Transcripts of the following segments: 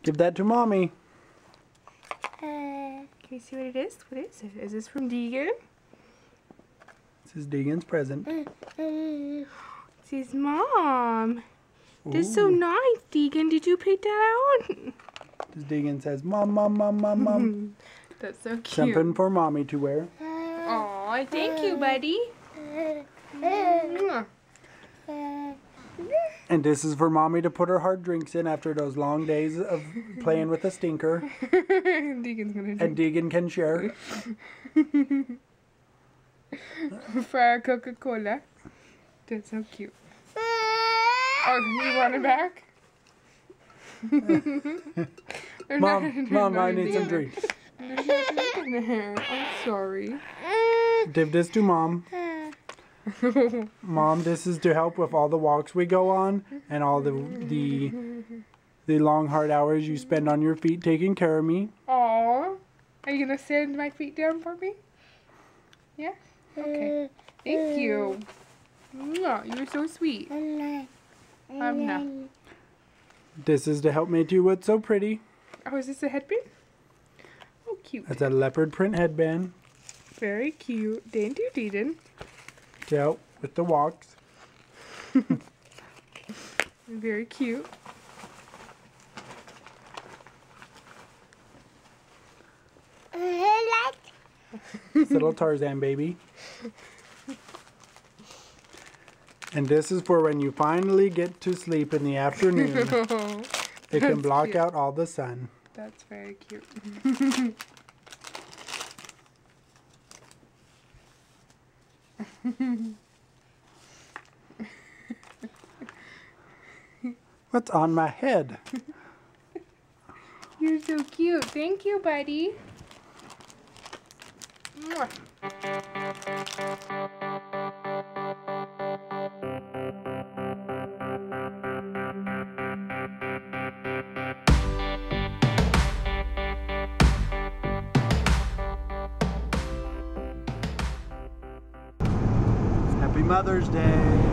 Give that to mommy. Can you see what it is? What is it? Is this from Deegan? This is Deegan's present. This is Mom. This is so Ooh. nice, Deegan. Did you pick that out? This Deegan says, Mom, Mom, Mom, Mom, Mom. That's so cute. Something for mommy to wear. Aw, thank you, buddy. And this is for mommy to put her hard drinks in after those long days of playing with a stinker. Deegan's gonna drink. And Deegan can share. For our Coca-Cola. That's so cute. Oh, you want it back? Mom, I need some drinks. There's nothing in there. I'm sorry. Give this to Mom. Mom, this is to help with all the walks we go on and all the long hard hours you spend on your feet taking care of me. Aw. Are you gonna sand my feet down for me? Yeah? Okay. Thank you. Mwah, you were so sweet. No. This is to help make you look so pretty. Oh, is this a headband? Oh, cute. That's a leopard print headband Very cute. Thank you, Deegan. to help with the walks. Very cute. This little Tarzan baby. And this is for when you finally get to sleep in the afternoon. It can block cute. out all the sun. That's very cute. What's on my head? You're so cute. Thank you, buddy. Mwah. Happy Mother's Day.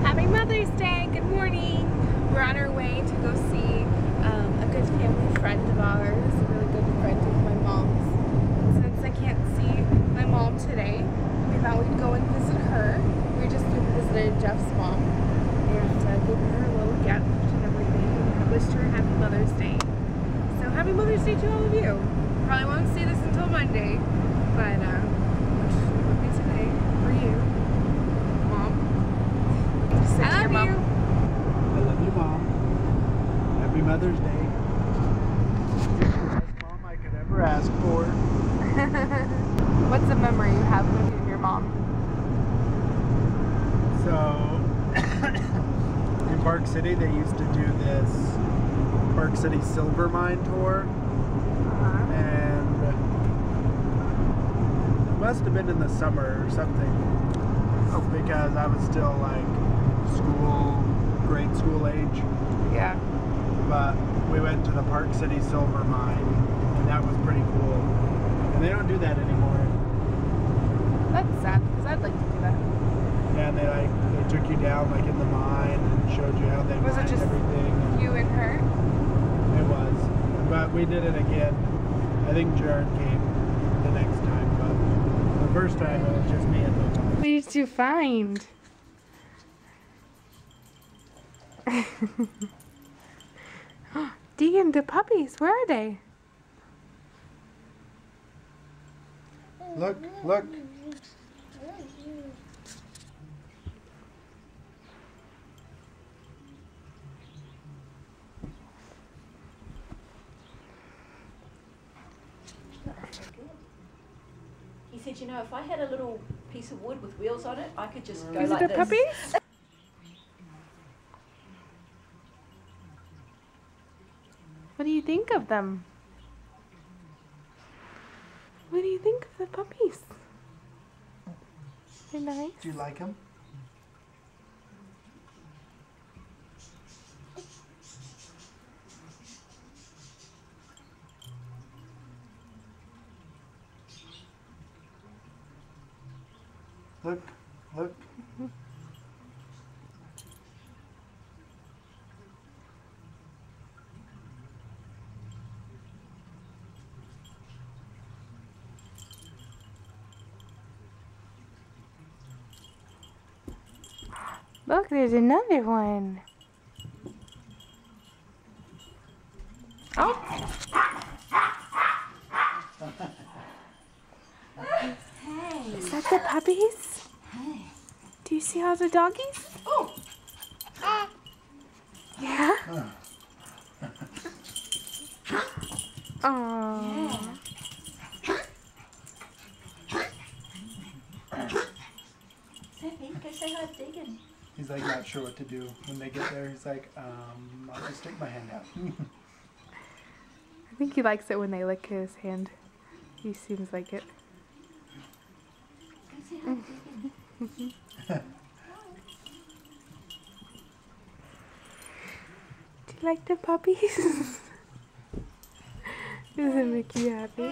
Happy Mother's Day. Good morning. We're on our way to go see a good family friend of ours, a really good friend of my mom's. Since I can't see my mom today, we thought we'd go and visit her. We just visited Jeff's mom and gave her a little gift and everything and wished her a happy Mother's Day. So happy Mother's Day to all of you. Probably won't see this until Monday, but which will be today for you, Mom. I love you. I love you, Mom. Happy Mother's Day. You're the best mom I could ever ask for. What's a memory you have with you and your mom? So, in Park City, they used to do this Park City Silver Mine tour. And it must have been in the summer or something. Because I was still like grade school age. Yeah. But we went to the Park City Silver Mine, and that was pretty cool. And they don't do that anymore. That's sad because I'd like to do that. And they took you down like in the mine and showed you how they Was it mined just everything. you and her? It was. But we did it again. I think Jared came the next time, but the first time it was just me and my mom. What did you find? Deegan, the puppies, where are they? Look, look. He said, you know, if I had a little piece of wood with wheels on it, I could just go Is like it the this. puppies? What do you think of them? What do you think of the puppies? They're nice. Do you like him? Look, look. Look, there's another one. Oh. Hey. Is that the puppies? Hey. Do you see all the doggies? Oh. Yeah? Aww. Yeah. Zippy, go say hi to Deegan. He's like not sure what to do when they get there. He's like, I'll just stick my hand out. I think he likes it when they lick his hand. He seems like it. Go say hi to Deegan. Do you like the puppies? Isn't Mickey happy?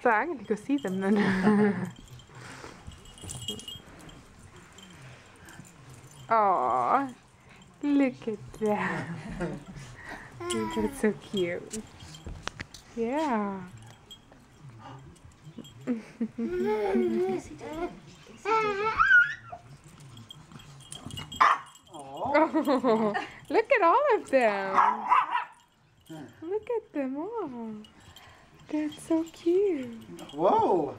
So I'm gonna go see them then. Aww, look at that. That's so cute. Yeah. Go see Deegan. Go see Deegan. Oh, look at all of them. Look at them all. They're so cute. Whoa!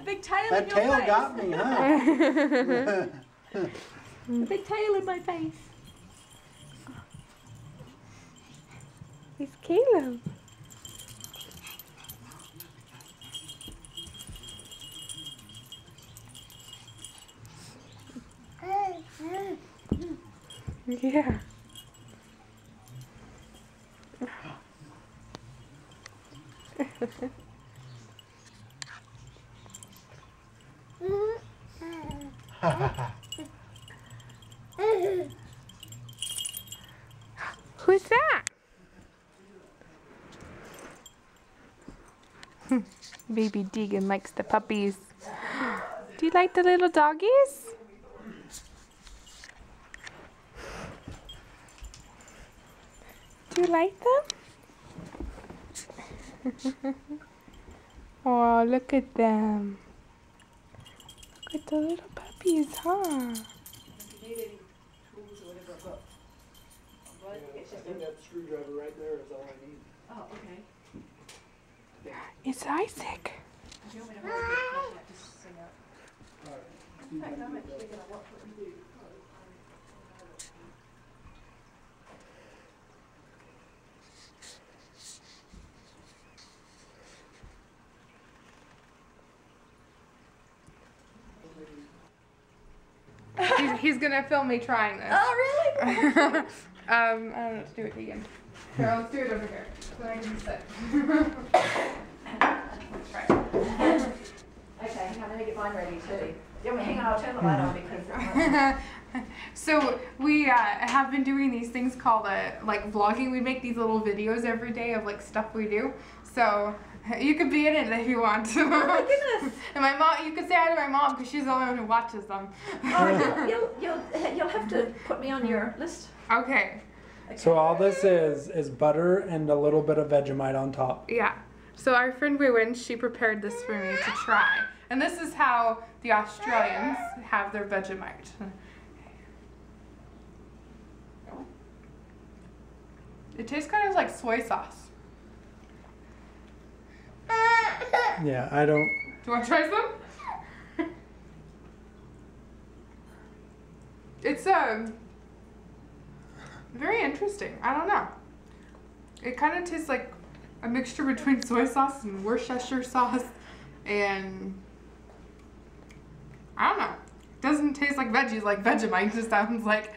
Big tail That in your tail face. got me, huh? A big tail in my face. It's Caleb. Yeah. Who's that? Baby Deegan likes the puppies. Do you like the little doggies? Do you like them? Oh, look at them. Look at the little puppies, huh? If you need any tools or whatever, I've got. Right? It's just a... that screwdriver right there is all I need. Oh, okay. It's Isaac. Do you want me to hold it? I might just sing out. In fact, I'm actually going to watch what you do. He's gonna film me trying this. Oh, really? I don't know, let's do it again. Here, let's do it over here. So I can sit. Let's try it. Okay, hang on, let me get mine ready too. You want me to hang on? I'll turn the light on because... So we have been doing these things called like vlogging. We make these little videos every day of like stuff we do. So you could be in it if you want. Oh my goodness! And my mom, you could say hi to my mom because she's the only one who watches them. Oh, you'll have to put me on your list. Okay. So all this is butter and a little bit of Vegemite on top. Yeah. So our friend Wewin, she prepared this for me to try. And this is how the Australians have their Vegemite. It tastes kind of like soy sauce. Yeah, I don't. Do you want to try some? It's very interesting. I don't know. It kind of tastes like a mixture between soy sauce and Worcestershire sauce, and I don't know. It doesn't taste like veggies like Vegemite. It just sounds like.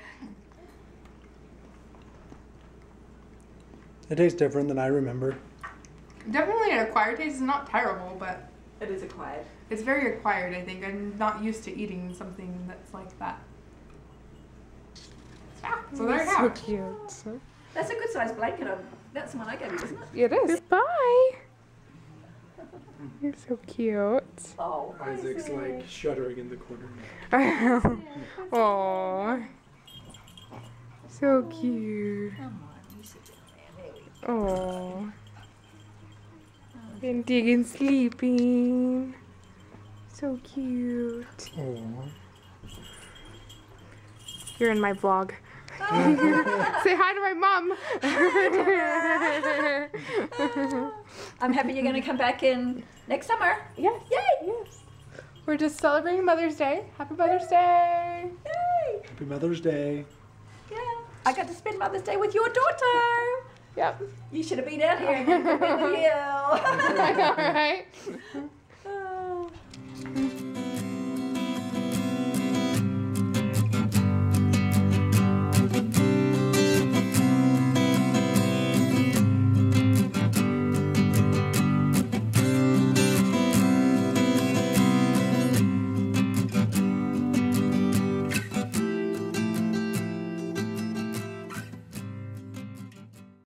It tastes different than I remember. Definitely an acquired taste. It's not terrible, but It is acquired. it's very acquired, I think. I'm not used to eating something that's like that. Yeah, so there you have it. Cute. That's a good size blanket. That's the one I gave you, isn't it? It is. Bye. You're so cute. Oh, Isaac's like shuddering in the corner. Aww. So cute. Come on, you sit down there. There we go. Aww. And Deegan sleeping. So cute. Oh. You're in my vlog. Say hi to my mom. I'm happy you're going to come back in next summer. Yes. Yay! Yes. We're just celebrating Mother's Day. Happy Mother's Day. Yay! Happy Mother's Day. Yeah. I got to spend Mother's Day with your daughter. Yep. You should have been out here and been with you. I know, right?